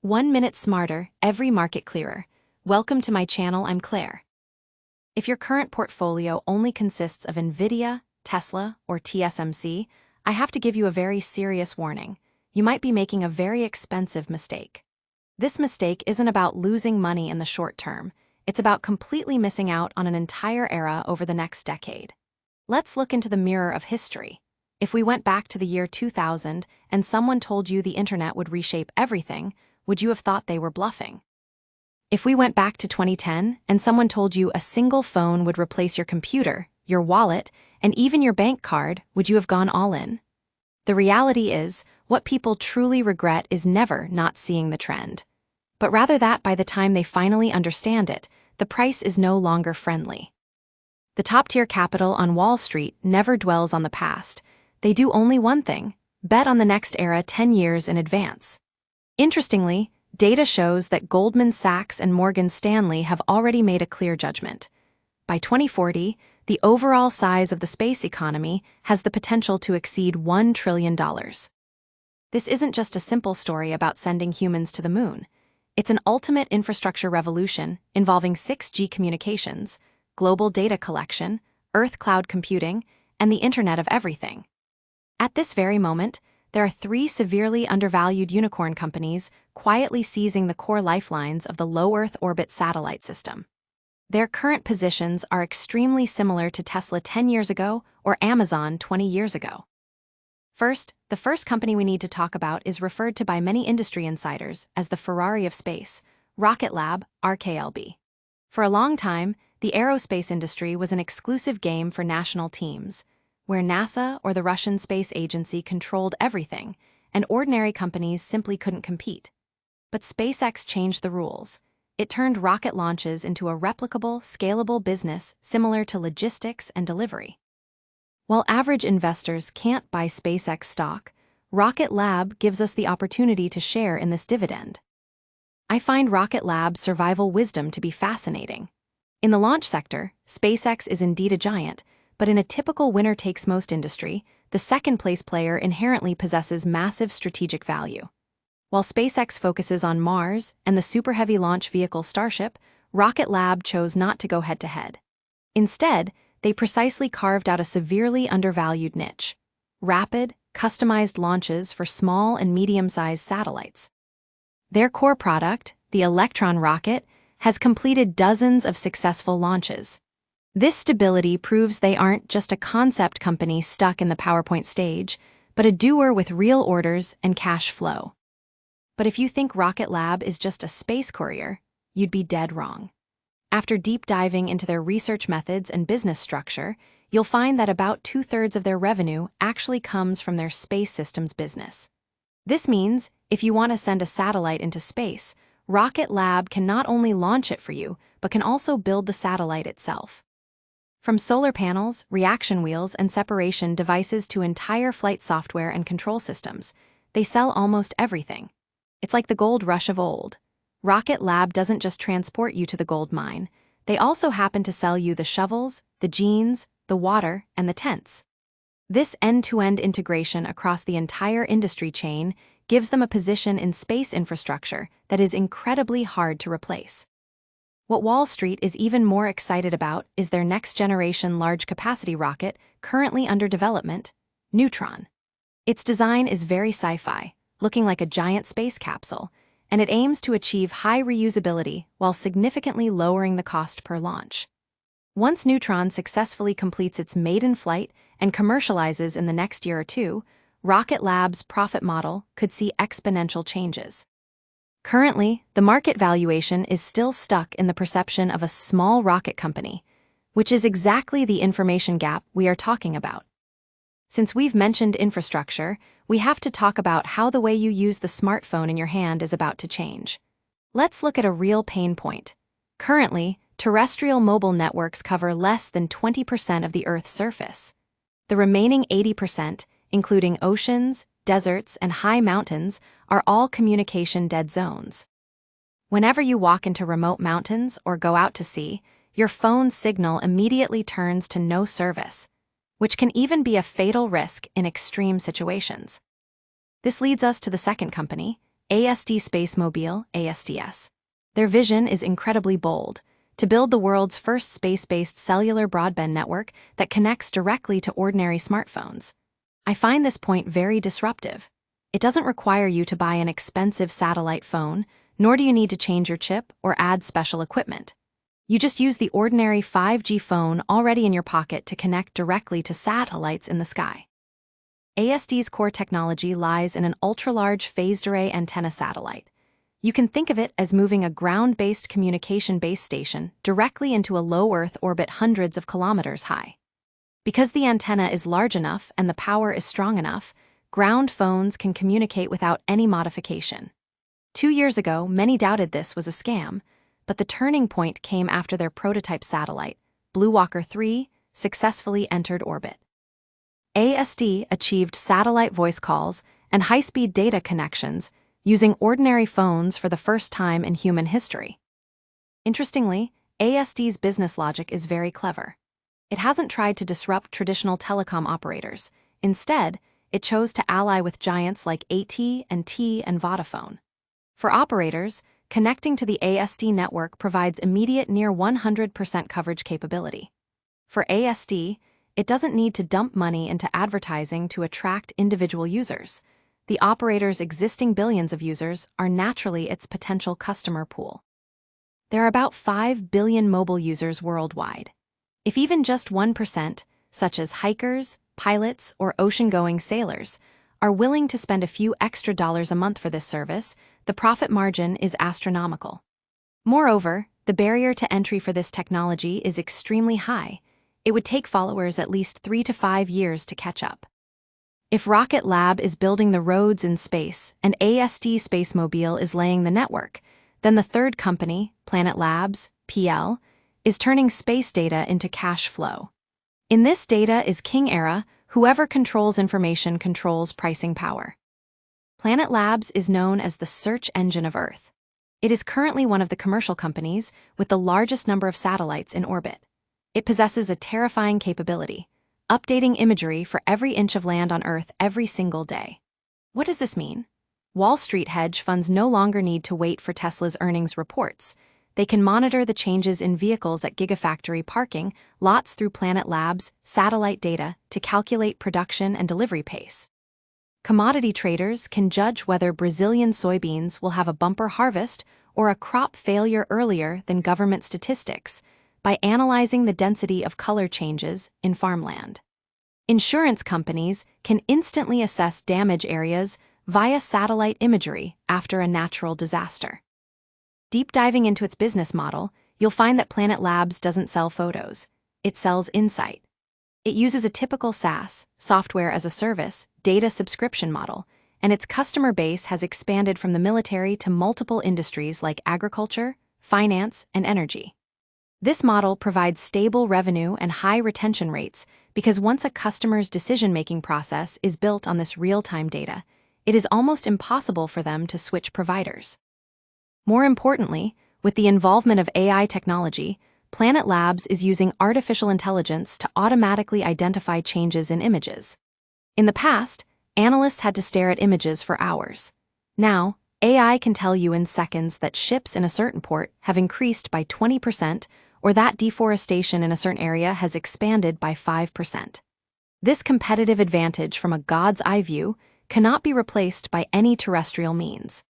1 minute smarter, every market clearer. Welcome to my channel, I'm Claire. If your current portfolio only consists of Nvidia, Tesla, or TSMC, I have to give you a very serious warning. You might be making a very expensive mistake. This mistake isn't about losing money in the short term. It's about completely missing out on an entire era over the next decade. Let's look into the mirror of history. If we went back to the year 2000 and someone told you the internet would reshape everything, would you have thought they were bluffing? If we went back to 2010 and someone told you a single phone would replace your computer, your wallet, and even your bank card, would you have gone all in? The reality is, what people truly regret is never not seeing the trend. But rather that by the time they finally understand it, the price is no longer friendly. The top-tier capital on Wall Street never dwells on the past. They do only one thing: bet on the next era 10 years in advance. Interestingly, data shows that Goldman Sachs and Morgan Stanley have already made a clear judgment. By 2040, the overall size of the space economy has the potential to exceed $1 trillion. This isn't just a simple story about sending humans to the moon. It's an ultimate infrastructure revolution involving 6G communications, global data collection, Earth cloud computing, and the Internet of Everything. At this very moment, there are 3 severely undervalued unicorn companies quietly seizing the core lifelines of the low Earth orbit satellite system. Their current positions are extremely similar to Tesla 10 years ago or Amazon 20 years ago. First, the first company we need to talk about is referred to by many industry insiders as the Ferrari of space, Rocket Lab, RKLB. For a long time, the aerospace industry was an exclusive game for national teams, where NASA or the Russian Space Agency controlled everything, and ordinary companies simply couldn't compete. But SpaceX changed the rules. It turned rocket launches into a replicable, scalable business similar to logistics and delivery. While average investors can't buy SpaceX stock, Rocket Lab gives us the opportunity to share in this dividend. I find Rocket Lab's survival wisdom to be fascinating. In the launch sector, SpaceX is indeed a giant, but in a typical winner-takes-most industry, the second-place player inherently possesses massive strategic value. While SpaceX focuses on Mars and the super-heavy launch vehicle Starship, Rocket Lab chose not to go head-to-head. Instead, they precisely carved out a severely undervalued niche: rapid, customized launches for small and medium-sized satellites. Their core product, the Electron rocket, has completed dozens of successful launches. This stability proves they aren't just a concept company stuck in the PowerPoint stage, but a doer with real orders and cash flow. But if you think Rocket Lab is just a space courier, you'd be dead wrong. After deep diving into their research methods and business structure, you'll find that about 2/3 of their revenue actually comes from their space systems business. This means, if you want to send a satellite into space, Rocket Lab can not only launch it for you, but can also build the satellite itself. From solar panels, reaction wheels, and separation devices to entire flight software and control systems, they sell almost everything. It's like the gold rush of old. Rocket Lab doesn't just transport you to the gold mine, they also happen to sell you the shovels, the jeans, the water, and the tents. This end-to-end integration across the entire industry chain gives them a position in space infrastructure that is incredibly hard to replace. What Wall Street is even more excited about is their next-generation large-capacity rocket currently under development, Neutron. Its design is very sci-fi, looking like a giant space capsule, and it aims to achieve high reusability while significantly lowering the cost per launch. Once Neutron successfully completes its maiden flight and commercializes in the next year or two, Rocket Lab's profit model could see exponential changes. Currently, the market valuation is still stuck in the perception of a small rocket company, which is exactly the information gap we are talking about. Since we've mentioned infrastructure, we have to talk about how the way you use the smartphone in your hand is about to change. Let's look at a real pain point. Currently, terrestrial mobile networks cover less than 20% of the Earth's surface. The remaining 80%, including oceans, deserts, and high mountains, are all communication dead zones. Whenever you walk into remote mountains or go out to sea, your phone's signal immediately turns to no service, which can even be a fatal risk in extreme situations. This leads us to the second company, ASD Spacemobile, ASDS. Their vision is incredibly bold: to build the world's first space-based cellular broadband network that connects directly to ordinary smartphones. I find this point very disruptive. It doesn't require you to buy an expensive satellite phone, nor do you need to change your chip or add special equipment. You just use the ordinary 5G phone already in your pocket to connect directly to satellites in the sky. ASD's core technology lies in an ultra-large phased array antenna satellite. You can think of it as moving a ground-based communication base station directly into a low Earth orbit hundreds of kilometers high. Because the antenna is large enough and the power is strong enough, ground phones can communicate without any modification. 2 years ago, many doubted this was a scam, but the turning point came after their prototype satellite, Blue Walker 3, successfully entered orbit. ASD achieved satellite voice calls and high-speed data connections using ordinary phones for the first time in human history. Interestingly, ASD's business logic is very clever. It hasn't tried to disrupt traditional telecom operators. Instead, it chose to ally with giants like AT&T and Vodafone. For operators, connecting to the ASD network provides immediate near 100% coverage capability. For ASD, it doesn't need to dump money into advertising to attract individual users. The operator's existing billions of users are naturally its potential customer pool. There are about 5 billion mobile users worldwide. If even just 1%, such as hikers, pilots, or ocean-going sailors, are willing to spend a few extra dollars a month for this service, the profit margin is astronomical. Moreover, the barrier to entry for this technology is extremely high. It would take followers at least 3 to 5 years to catch up. If Rocket Lab is building the roads in space and ASD Spacemobile is laying the network, then the third company, Planet Labs, PL, is turning space data into cash flow. In this data is king era. Whoever controls information controls pricing power. Planet Labs is known as the search engine of Earth. It is currently one of the commercial companies with the largest number of satellites in orbit. It possesses a terrifying capability: updating imagery for every inch of land on Earth every single day. What does this mean? Wall Street hedge funds no longer need to wait for Tesla's earnings reports. They can monitor the changes in vehicles at Gigafactory parking lots through Planet Labs' satellite data to calculate production and delivery pace. Commodity traders can judge whether Brazilian soybeans will have a bumper harvest or a crop failure earlier than government statistics by analyzing the density of color changes in farmland. Insurance companies can instantly assess damage areas via satellite imagery after a natural disaster. Deep diving into its business model, you'll find that Planet Labs doesn't sell photos. It sells insight. It uses a typical SaaS, software as a service, data subscription model, and its customer base has expanded from the military to multiple industries like agriculture, finance, and energy. This model provides stable revenue and high retention rates because once a customer's decision-making process is built on this real-time data, it is almost impossible for them to switch providers. More importantly, with the involvement of AI technology, Planet Labs is using artificial intelligence to automatically identify changes in images. In the past, analysts had to stare at images for hours. Now, AI can tell you in seconds that ships in a certain port have increased by 20% or that deforestation in a certain area has expanded by 5%. This competitive advantage from a god's eye view cannot be replaced by any terrestrial means.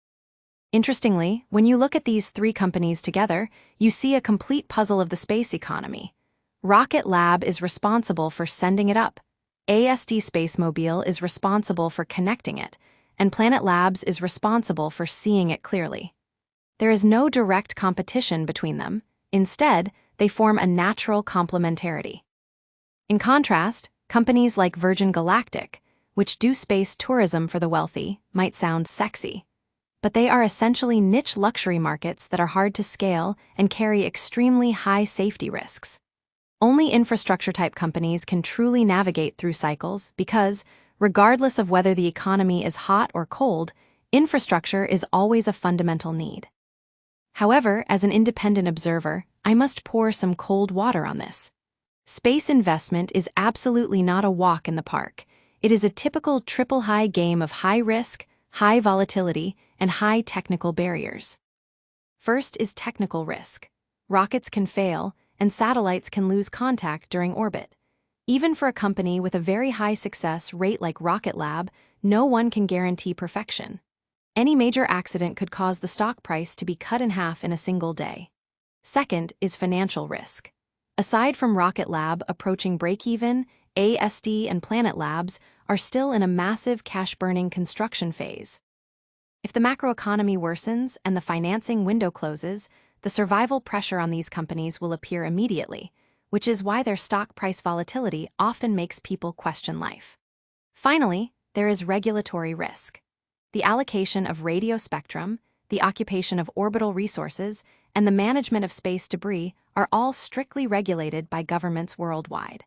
Interestingly, when you look at these three companies together, you see a complete puzzle of the space economy. Rocket Lab is responsible for sending it up, ASD Spacemobile is responsible for connecting it, and Planet Labs is responsible for seeing it clearly. There is no direct competition between them. Instead, they form a natural complementarity. In contrast, companies like Virgin Galactic, which do space tourism for the wealthy, might sound sexy, but they are essentially niche luxury markets that are hard to scale and carry extremely high safety risks. Only infrastructure-type companies can truly navigate through cycles because, regardless of whether the economy is hot or cold, infrastructure is always a fundamental need. However, as an independent observer, I must pour some cold water on this. Space investment is absolutely not a walk in the park. It is a typical triple-high game of high risk, high volatility, and high technical barriers. First is technical risk. Rockets can fail, and satellites can lose contact during orbit. Even for a company with a very high success rate like Rocket Lab, no one can guarantee perfection. Any major accident could cause the stock price to be cut in half in a single day. Second is financial risk. Aside from Rocket Lab approaching break-even, ASD and Planet Labs are still in a massive cash-burning construction phase. If the macroeconomy worsens and the financing window closes, the survival pressure on these companies will appear immediately, which is why their stock price volatility often makes people question life. Finally, there is regulatory risk. The allocation of radio spectrum, the occupation of orbital resources, and the management of space debris are all strictly regulated by governments worldwide.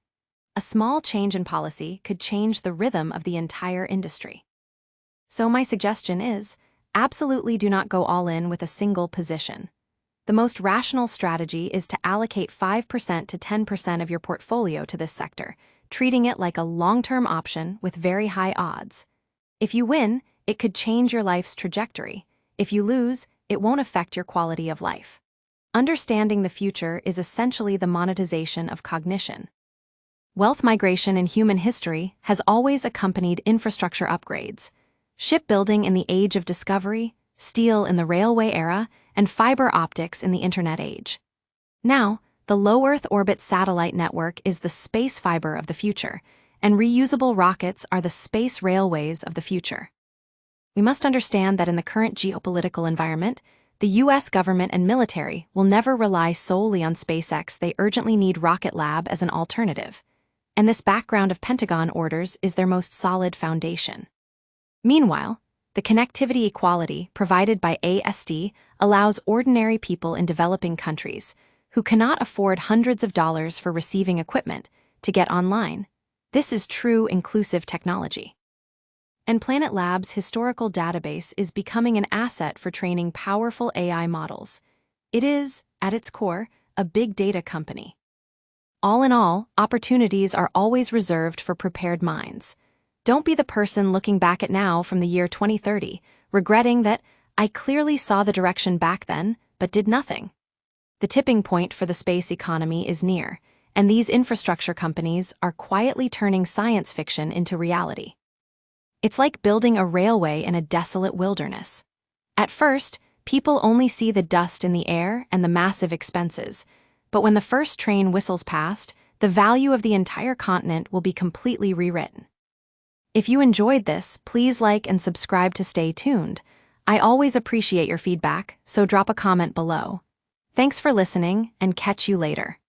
A small change in policy could change the rhythm of the entire industry. So my suggestion is, absolutely do not go all in with a single position. The most rational strategy is to allocate 5% to 10% of your portfolio to this sector, treating it like a long-term option with very high odds. If you win, it could change your life's trajectory. If you lose, it won't affect your quality of life. Understanding the future is essentially the monetization of cognition. Wealth migration in human history has always accompanied infrastructure upgrades. Shipbuilding in the age of discovery, steel in the railway era, and fiber optics in the internet age. Now, the low Earth orbit satellite network is the space fiber of the future, and reusable rockets are the space railways of the future. We must understand that in the current geopolitical environment, the US government and military will never rely solely on SpaceX. They urgently need Rocket Lab as an alternative. And this background of Pentagon orders is their most solid foundation. Meanwhile, the connectivity equality provided by ASD allows ordinary people in developing countries who cannot afford hundreds of dollars for receiving equipment to get online. This is true inclusive technology. And Planet Labs' historical database is becoming an asset for training powerful AI models. It is, at its core, a big data company. All in all, opportunities are always reserved for prepared minds. Don't be the person looking back at now from the year 2030, regretting that I clearly saw the direction back then, but did nothing. The tipping point for the space economy is near, and these infrastructure companies are quietly turning science fiction into reality. It's like building a railway in a desolate wilderness. At first, people only see the dust in the air and the massive expenses, but when the first train whistles past, the value of the entire continent will be completely rewritten. If you enjoyed this, please like and subscribe to stay tuned. I always appreciate your feedback, so drop a comment below. Thanks for listening, and catch you later.